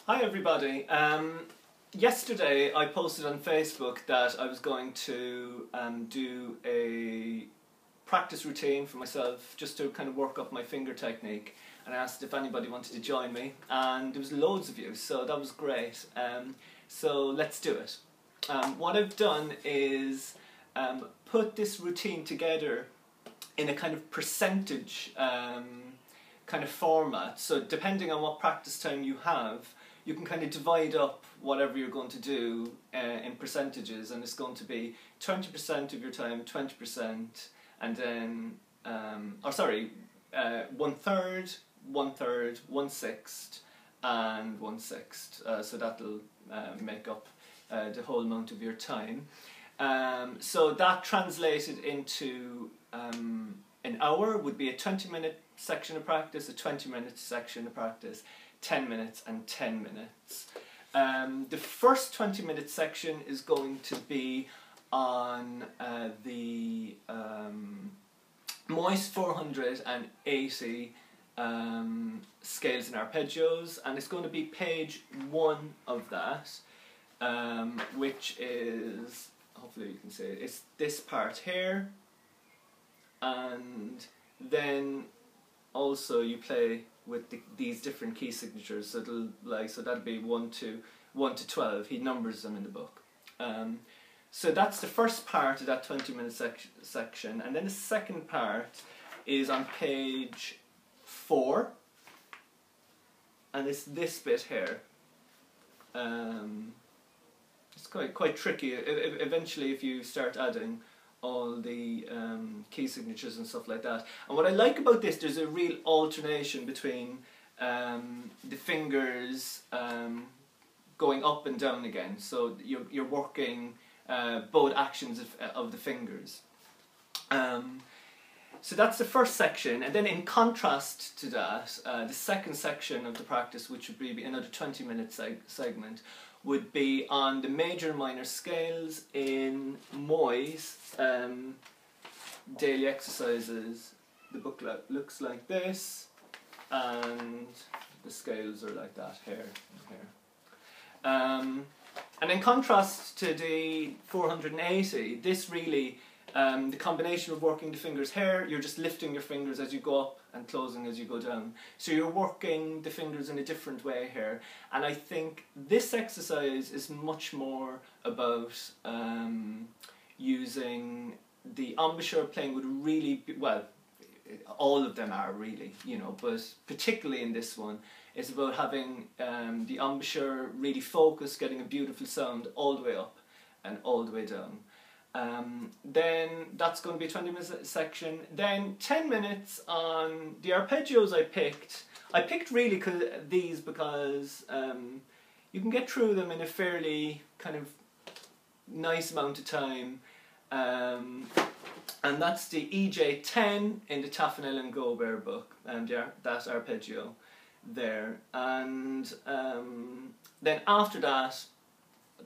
Hi everybody. Yesterday I posted on Facebook that I was going to do a practice routine for myself just to kind of work up my finger technique, and I asked if anybody wanted to join me, and there was loads of you, so that was great. So let's do it. What I've done is put this routine together in a kind of percentage kind of format, so depending on what practice time you have, you can kind of divide up whatever you're going to do in percentages, and it's going to be 20% of your time, 20%, and then, one third, one sixth, and one sixth. So that'll make up the whole amount of your time. So that translated into an hour would be a 20-minute section of practice, a 20-minute section of practice, 10 minutes and 10 minutes. The first 20-minute section is going to be on the Moist 480 scales and arpeggios, and it's going to be page 1 of that, which is, hopefully you can see it, it's this part here, and then also you play with these different key signatures, so that'll be 1 to 12. He numbers them in the book. So that's the first part of that 20-minute section, and then the second part is on page 4, and it's this bit here. It's quite tricky. Eventually, if you start adding all the key signatures and stuff like that. And what I like about this, there's a real alternation between the fingers going up and down again. So you're working both actions of the fingers. So that's the first section, and then in contrast to that, the second section of the practice, which would be another 20-minute segment, would be on the major and minor scales in Moy's daily exercises. The booklet looks like this, and the scales are like that here and here. And in contrast to the 480, this really, the combination of working the fingers here, you're just lifting your fingers as you go up and closing as you go down. So you're working the fingers in a different way here. And I think this exercise is much more about using the embouchure, playing with really, well, all of them are really, you know, but particularly in this one, it's about having the embouchure really focused, getting a beautiful sound all the way up and all the way down. Then that's going to be a 20-minute section. Then 10 minutes on the arpeggios I picked. I picked really these because you can get through them in a fairly kind of nice amount of time. And that's the EJ10 in the Taffanel and Gobert book, that arpeggio there. And then after that,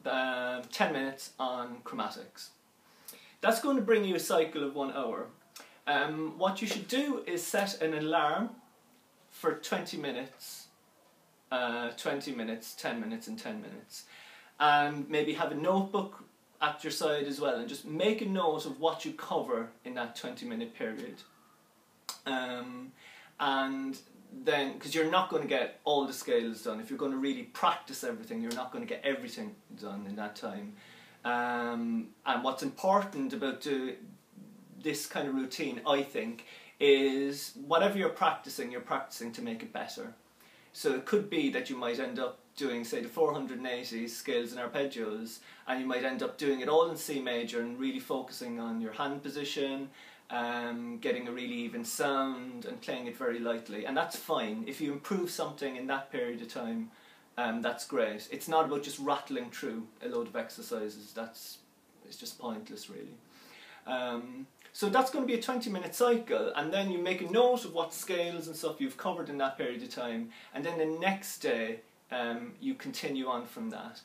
10 minutes on chromatics. That's going to bring you a cycle of 1 hour. What you should do is set an alarm for 20 minutes, 20 minutes, 10 minutes and 10 minutes. And maybe have a notebook at your side as well, and just make a note of what you cover in that 20-minute period. And then, because you're not going to get all the scales done, if you're going to really practice everything, you're not going to get everything done in that time. And what's important about this kind of routine, I think, is whatever you're practicing to make it better. So it could be that you might end up doing, say, the 480 scales and arpeggios, and you might end up doing it all in C major and really focusing on your hand position, getting a really even sound and playing it very lightly. And that's fine. If you improve something in that period of time, that's great. It's not about just rattling through a load of exercises. It's just pointless, really. So that's going to be a 20-minute cycle, and then you make a note of what scales and stuff you've covered in that period of time, and then the next day you continue on from that.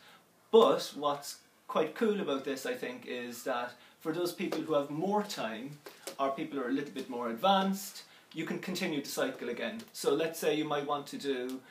But what's quite cool about this, I think, is that for those people who have more time, or people who are a little bit more advanced, you can continue the cycle again. So let's say you might want to do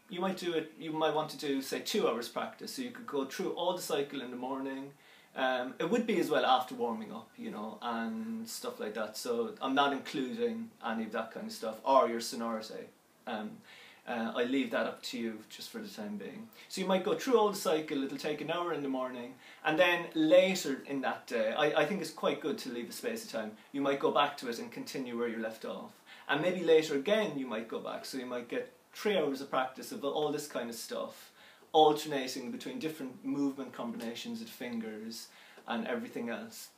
you might do it. You might want to do, say, 2 hours practice. So you could go through all the cycle in the morning. It would be as well after warming up, you know, and stuff like that. So I'm not including any of that kind of stuff or your sonority. I leave that up to you just for the time being. So you might go through all the cycle. It'll take an hour in the morning, and then later in that day, I think it's quite good to leave a space of time. You might go back to it and continue where you left off, and maybe later again you might go back. So you might get 3 hours of practice of all this kind of stuff, alternating between different movement combinations of fingers and everything else.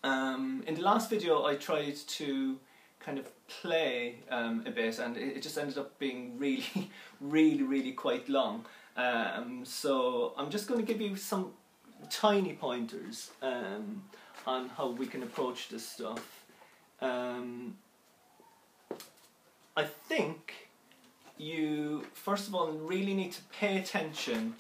In the last video I tried to kind of play a bit, and it just ended up being really, really quite long. So I'm just going to give you some tiny pointers on how we can approach this stuff. I think you, first of all, really need to pay attention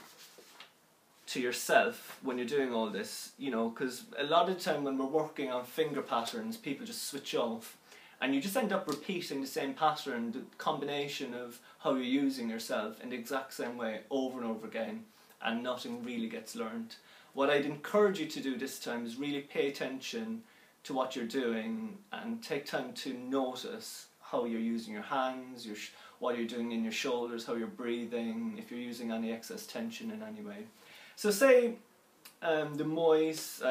to yourself when you're doing all this, you know, because a lot of the time when we're working on finger patterns, people just switch off, and you just end up repeating the same pattern, the combination of how you're using yourself in the exact same way over and over again, and nothing really gets learned. What I'd encourage you to do this time is really pay attention to what you're doing and take time to notice how you're using your hands, what you're doing in your shoulders, how you're breathing, if you're using any excess tension in any way. So say the Moise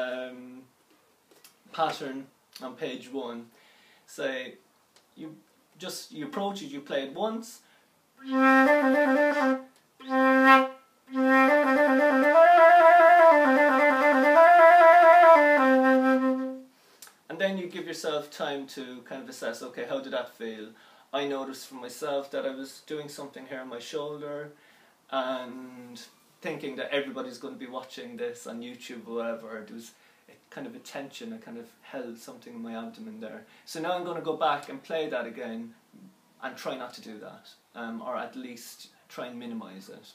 pattern on page 1, say you approach it, you play it once, and then you give yourself time to kind of assess, okay, how did that feel? I noticed for myself that I was doing something here on my shoulder, and thinking that everybody's going to be watching this on YouTube or whatever, there was kind of a tension, I kind of held something in my abdomen there. So now I'm going to go back and play that again and try not to do that, or at least try and minimise it.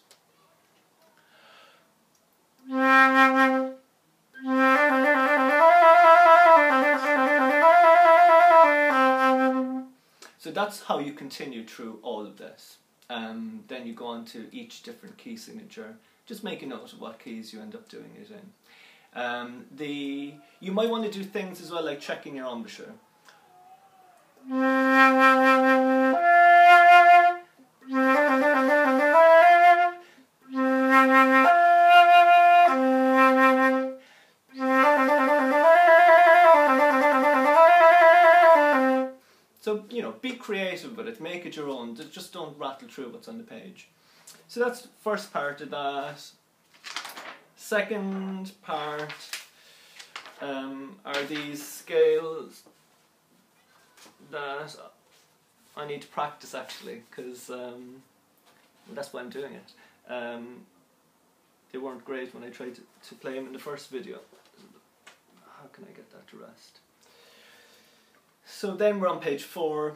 So that's how you continue through all of this. Then you go on to each different key signature. Just make a note of what keys you end up doing it in. You might want to do things as well like checking your embouchure. So, you know, be creative with it, make it your own, just don't rattle through what's on the page. So that's the first part of that. Second part are these scales that I need to practice actually, because that's why I'm doing it. They weren't great when I tried to play them in the first video. How can I get that to rest? So then we're on page 4.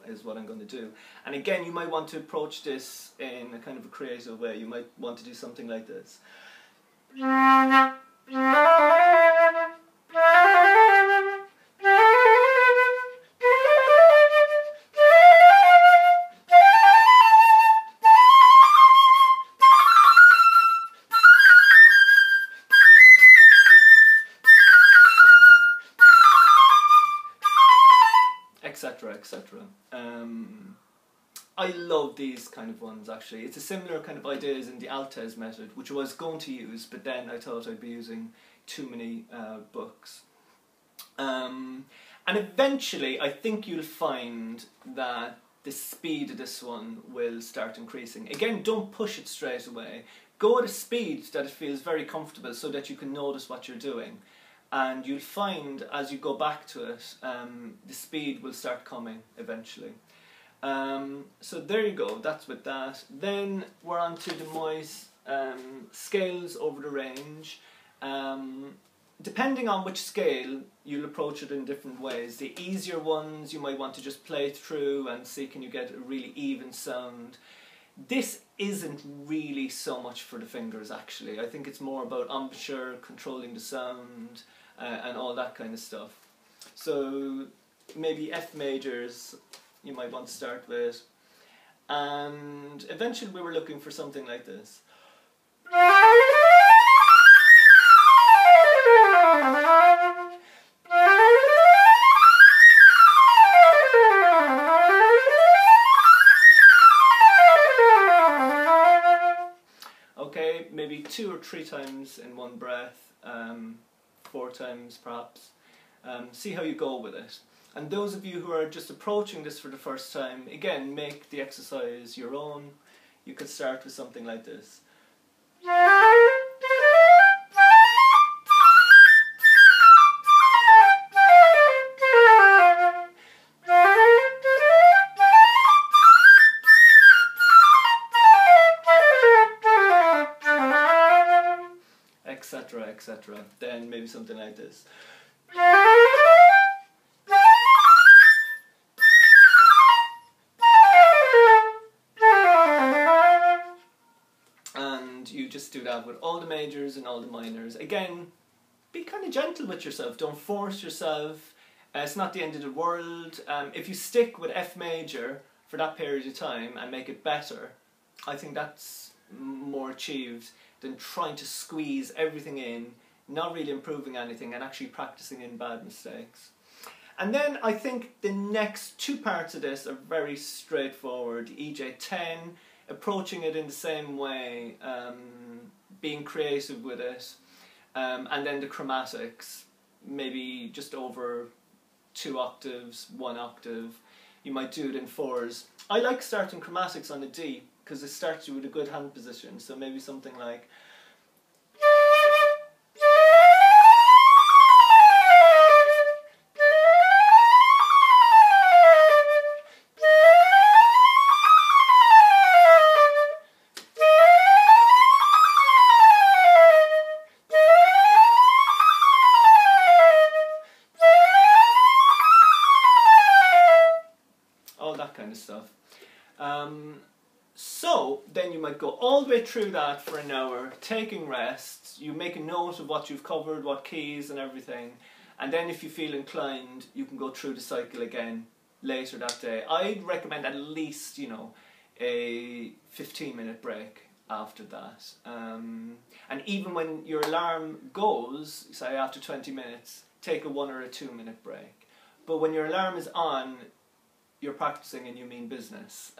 Is what I'm going to do. And again, you might want to approach this in a kind of a creative way. You might want to do something like this. Etc, etc. I love these kind of ones actually. It's a similar kind of idea as in the Altez method, which I was going to use, but then I thought I'd be using too many books. And eventually I think you'll find that the speed of this one will start increasing. Again, don't push it straight away. Go at a speed that it feels very comfortable so that you can notice what you're doing. And you'll find as you go back to it, the speed will start coming eventually. So there you go, that's with that. Then we're on to the Moise scales over the range. depending on which scale, you'll approach it in different ways. The easier ones you might want to just play through and see can you get a really even sound. This isn't really so much for the fingers actually. I think it's more about embouchure, controlling the sound and all that kind of stuff. So maybe F majors you might want to start with, and eventually we were looking for something like this. Okay, maybe 2 or 3 times in one breath, 4 times perhaps. See how you go with it. And those of you who are just approaching this for the first time, again, make the exercise your own. You could start with something like this. Etc, etc. Then maybe something like this. And you just do that with all the majors and all the minors. Again, be kind of gentle with yourself. Don't force yourself. It's not the end of the world. If you stick with F major for that period of time and make it better, I think that's more achieved than trying to squeeze everything in, not really improving anything and actually practicing in bad mistakes. And then I think the next 2 parts of this are very straightforward. EJ10, approaching it in the same way, being creative with it, and then the chromatics, maybe just over 2 octaves, 1 octave. You might do it in 4s. I like starting chromatics on a D because it starts you with a good hand position, so maybe something like all that kind of stuff. So then you might go all the way through that for an hour, taking rests. You make a note of what you've covered, what keys and everything, and then if you feel inclined, you can go through the cycle again later that day. I'd recommend at least, you know, a 15-minute break after that. And even when your alarm goes, say after 20 minutes, take a 1 or a 2-minute break. But when your alarm is on, you're practicing and you mean business.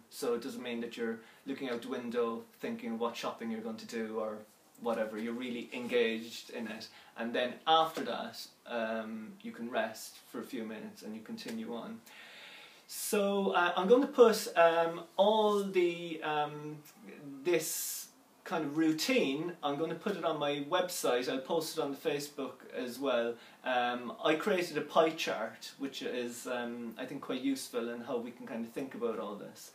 So it doesn't mean that you're looking out the window thinking what shopping you're going to do or whatever. You're really engaged in it. And then after that, you can rest for a few minutes and you continue on. So I'm going to put all the this kind of routine, I'm going to put it on my website. I'll post it on the Facebook as well. I created a pie chart, which is I think quite useful in how we can kind of think about all this.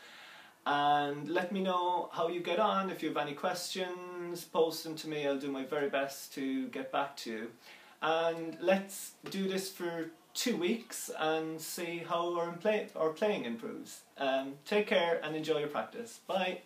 And let me know how you get on. If you have any questions, post them to me. I'll do my very best to get back to you. And let's do this for 2 weeks and see how our playing improves. Take care and enjoy your practice. Bye.